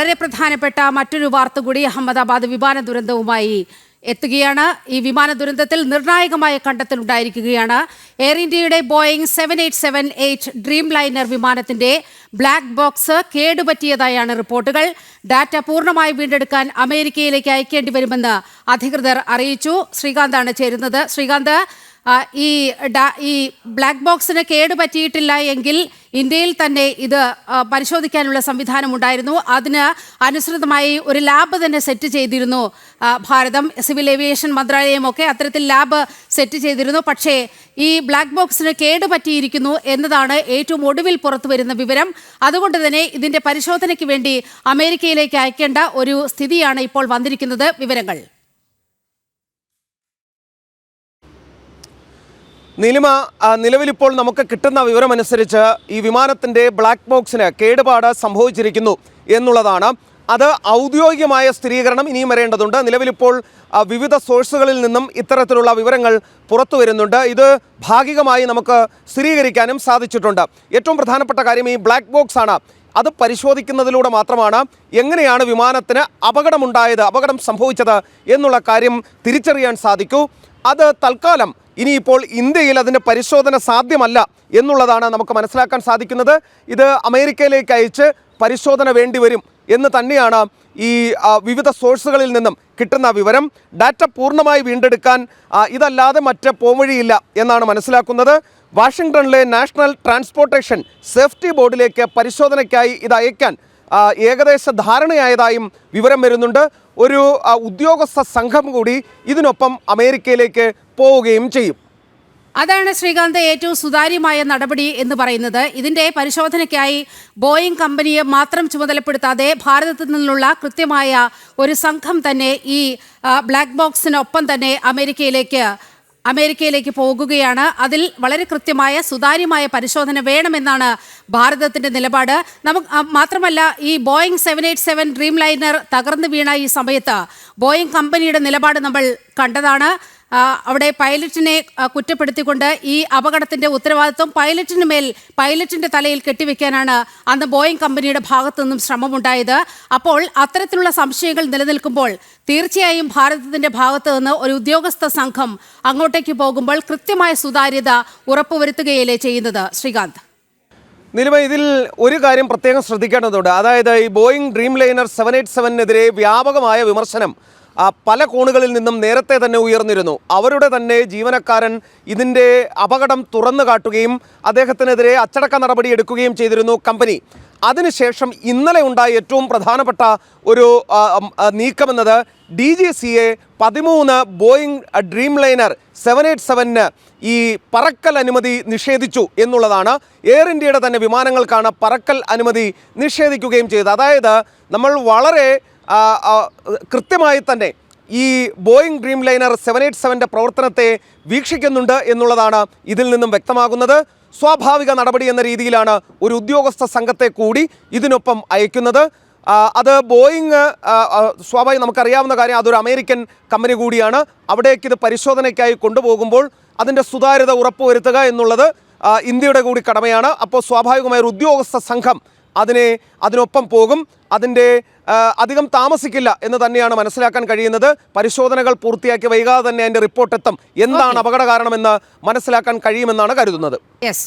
വളരെ പ്രധാനപ്പെട്ട മറ്റൊരു വാർത്ത കൂടി അഹമ്മദാബാദ് വിമാന ദുരന്തവുമായി എത്തുകയാണ്. ഈ വിമാന ദുരന്തത്തിൽ നിർണായകമായ കണ്ടെത്തലുണ്ടായിരിക്കുകയാണ്. എയർ ഇന്ത്യയുടെ ബോയിങ് 7878 ഡ്രീം ലൈനർ വിമാനത്തിന്റെ ബ്ലാക്ക് ബോക്സ് കേടുപറ്റിയതായാണ് റിപ്പോർട്ടുകൾ. ഡാറ്റ പൂർണ്ണമായി വീണ്ടെടുക്കാൻ അമേരിക്കയിലേക്ക് അയക്കേണ്ടി വരുമെന്ന് അധികൃതർ അറിയിച്ചു. ശ്രീകാന്താണ് ചേരുന്നത്. ശ്രീകാന്ത്, ഈ ബ്ലാക്ക് ബോക്സിന് കേടുപറ്റിയിട്ടില്ല എങ്കിൽ ഇന്ത്യയിൽ തന്നെ ഇത് പരിശോധിക്കാനുള്ള സംവിധാനം ഉണ്ടായിരുന്നു. അതിന് അനുസൃതമായി ഒരു ലാബ് തന്നെ സെറ്റ് ചെയ്തിരുന്നു ഭാരതം. സിവിൽ ഏവിയേഷൻ മന്ത്രാലയമൊക്കെ അത്തരത്തിൽ ലാബ് സെറ്റ് ചെയ്തിരുന്നു. പക്ഷേ ഈ ബ്ലാക്ക് ബോക്സിന് കേടുപറ്റിയിരിക്കുന്നു എന്നതാണ് ഏറ്റവും ഒടുവിൽ പുറത്തു വരുന്ന വിവരം. അതുകൊണ്ട് തന്നെ ഇതിന്റെ പരിശോധനയ്ക്ക് വേണ്ടി അമേരിക്കയിലേക്ക് അയക്കേണ്ട ഒരു സ്ഥിതിയാണ് ഇപ്പോൾ വന്നിരിക്കുന്നത്. വിവരങ്ങൾ നീലിമ, നിലവിലിപ്പോൾ നമുക്ക് കിട്ടുന്ന വിവരമനുസരിച്ച് ഈ വിമാനത്തിൻ്റെ ബ്ലാക്ക് ബോക്സിന് കേടുപാട് സംഭവിച്ചിരിക്കുന്നു എന്നുള്ളതാണ്. അത് ഔദ്യോഗികമായ സ്ഥിരീകരണം ഇനിയും വരേണ്ടതുണ്ട്. നിലവിലിപ്പോൾ വിവിധ സോഴ്സുകളിൽ നിന്നും ഇത്തരത്തിലുള്ള വിവരങ്ങൾ പുറത്തു വരുന്നുണ്ട്. ഇത് ഭാഗികമായി നമുക്ക് സ്ഥിരീകരിക്കാനും സാധിച്ചിട്ടുണ്ട്. ഏറ്റവും പ്രധാനപ്പെട്ട കാര്യം ഈ ബ്ലാക്ക് ബോക്സ് ആണ്. അത് പരിശോധിക്കുന്നതിലൂടെ മാത്രമാണ് എങ്ങനെയാണ് വിമാനത്തിന് അപകടം സംഭവിച്ചത് എന്നുള്ള കാര്യം തിരിച്ചറിയാൻ സാധിക്കൂ. അത് തൽക്കാലം ഇനിയിപ്പോൾ ഇന്ത്യയിൽ അതിൻ്റെ പരിശോധന സാധ്യമല്ല എന്നുള്ളതാണ് നമുക്ക് മനസ്സിലാക്കാൻ സാധിക്കുന്നത്. ഇത് അമേരിക്കയിലേക്ക് അയച്ച് പരിശോധന വേണ്ടിവരും എന്ന് തന്നെയാണ് ഈ വിവിധ സോഴ്സുകളിൽ നിന്നും കിട്ടുന്ന വിവരം. ഡാറ്റ പൂർണ്ണമായി വീണ്ടെടുക്കാൻ ഇതല്ലാതെ മറ്റ് പോംവഴിയില്ല എന്നാണ് മനസ്സിലാക്കുന്നത്. വാഷിംഗ്ടണിലെ നാഷണൽ ട്രാൻസ്പോർട്ടേഷൻ സേഫ്റ്റി ബോർഡിലേക്ക് പരിശോധനയ്ക്കായി ഇത് അയക്കാൻ ഏകദേശ ധാരണയായതായും വിവരം വരുന്നുണ്ട്. ഒരു ഉദ്യോഗസ്ഥ സംഘം കൂടി ഇതിനൊപ്പം അമേരിക്കയിലേക്ക് പോവുകയും ചെയ്യും. അതാണ് ശ്രീകാന്ത് ഏറ്റവും സുതാര്യമായ നടപടി എന്ന് പറയുന്നത്. ഇതിന്റെ പരിശോധനയ്ക്കായി ബോയിങ് കമ്പനിയെ മാത്രം ചുമതലപ്പെടുത്താതെ ഭാരതത്തിൽ നിന്നുള്ള കൃത്യമായ ഒരു സംഘം തന്നെ ഈ ബ്ലാക്ക് ബോക്സിനൊപ്പം തന്നെ അമേരിക്കയിലേക്ക് പോകുകയാണ്. അതിൽ വളരെ കൃത്യമായ സുതാര്യമായ പരിശോധന വേണമെന്നാണ് ഭാരതത്തിന്റെ നിലപാട്. മാത്രമല്ല, ഈ ബോയിങ് 787 ഡ്രീം ലൈനർ തകർന്നു വീണ ഈ സമയത്ത് ബോയിങ് കമ്പനിയുടെ നിലപാട് നമ്മൾ കണ്ടതാണ്. അവിടെ പൈലറ്റിനെ കുറ്റപ്പെടുത്തിക്കൊണ്ട് ഈ അപകടത്തിന്റെ ഉത്തരവാദിത്വം പൈലറ്റിന്റെ തലയിൽ കെട്ടിവെക്കാനാണ് അന്ന് ബോയിങ് കമ്പനിയുടെ ഭാഗത്തു നിന്നും ശ്രമമുണ്ടായത്. അപ്പോൾ അത്തരത്തിലുള്ള സംശയങ്ങൾ നിലനിൽക്കുമ്പോൾ തീർച്ചയായും ഭാരതത്തിന്റെ ഭാഗത്തു നിന്ന് ഒരു ഉദ്യോഗസ്ഥ സംഘം അങ്ങോട്ടേക്ക് പോകുമ്പോൾ കൃത്യമായ സുതാര്യത ഉറപ്പുവരുത്തുകയല്ലേ ചെയ്യുന്നത്. ശ്രീകാന്ത്, നിലവിൽ ഇതിൽ ഒരു കാര്യം പ്രത്യേകം ശ്രദ്ധിക്കേണ്ടതുണ്ട്. അതായത് ഈ ബോയിങ് ഡ്രീം ലൈനർ 787-നെതിരെ വ്യാപകമായ വിമർശനം പല കോണുകളിൽ നിന്നും നേരത്തെ തന്നെ ഉയർന്നിരുന്നു. അവരുടെ തന്നെ ജീവനക്കാരൻ ഇതിൻ്റെ അപകടം തുറന്നു കാട്ടുകയും അദ്ദേഹത്തിനെതിരെ അച്ചടക്ക നടപടി എടുക്കുകയും ചെയ്തിരുന്നു കമ്പനി. അതിനുശേഷം ഇന്നലെ ഉണ്ടായ ഏറ്റവും പ്രധാനപ്പെട്ട ഒരു നീക്കമെന്നത് DGCA 13 ബോയിങ് ഡ്രീം ലൈനർ 787-ന് ഈ പറക്കൽ അനുമതി നിഷേധിച്ചു എന്നുള്ളതാണ്. എയർ ഇന്ത്യയുടെ തന്നെ വിമാനങ്ങൾക്കാണ് പറക്കൽ അനുമതി നിഷേധിക്കുകയും ചെയ്തത്. അതായത് നമ്മൾ വളരെ കൃത്യമായി തന്നെ ഈ ബോയിങ് ഡ്രീം ലൈനർ 787-ൻ്റെ പ്രവർത്തനത്തെ വീക്ഷിക്കുന്നുണ്ട് എന്നുള്ളതാണ് ഇതിൽ നിന്നും വ്യക്തമാകുന്നത്. സ്വാഭാവിക നടപടി എന്ന രീതിയിലാണ് ഒരു ഉദ്യോഗസ്ഥ സംഘത്തെ കൂടി ഇതിനൊപ്പം അയക്കുന്നത്. അത് ബോയിങ് സ്വാഭാവികം നമുക്കറിയാവുന്ന കാര്യം, അതൊരു അമേരിക്കൻ കമ്പനി കൂടിയാണ്. അവിടേക്ക് ഇത് പരിശോധനയ്ക്കായി കൊണ്ടുപോകുമ്പോൾ അതിൻ്റെ സുതാര്യത ഉറപ്പുവരുത്തുക എന്നുള്ളത് ഇന്ത്യയുടെ കൂടി കടമയാണ്. അപ്പോൾ സ്വാഭാവികമായ ഒരു ഉദ്യോഗസ്ഥ സംഘം അതിനൊപ്പം പോകും. അതിൻ്റെ അധികം താമസിക്കില്ല എന്ന് തന്നെയാണ് മനസ്സിലാക്കാൻ കഴിയുന്നത്. പരിശോധനകൾ പൂർത്തിയാക്കി വൈകാതെ തന്നെ അതിൻ്റെ റിപ്പോർട്ട് എത്തും. എന്താണ് അപകട കാരണമെന്ന് മനസ്സിലാക്കാൻ കഴിയുമെന്നാണ് കരുതുന്നത്. യെസ്.